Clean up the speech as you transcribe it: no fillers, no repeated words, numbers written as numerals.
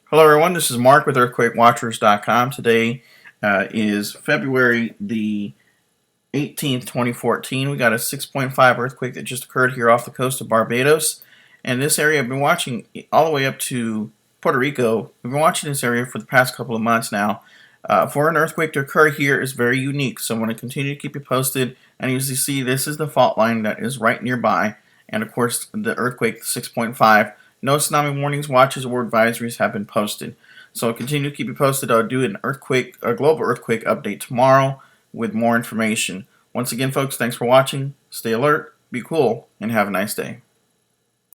Hello everyone, this is Mark with EarthquakeWatchers.com. Today is February the 18th, 2014. We got a 6.5 earthquake that just occurred here off the coast of Barbados. And this area I've been watching all the way up to Puerto Rico. We've been watching this area for the past couple of months now. For an earthquake to occur here is very unique, so I'm going to continue to keep you posted. And as you see, this is the fault line that is right nearby. And of course, the earthquake 6.5. No tsunami warnings, watches, or advisories have been posted. So I'll continue to keep you posted. I'll do a global earthquake update tomorrow with more information. Once again, folks, thanks for watching. Stay alert, be cool, and have a nice day.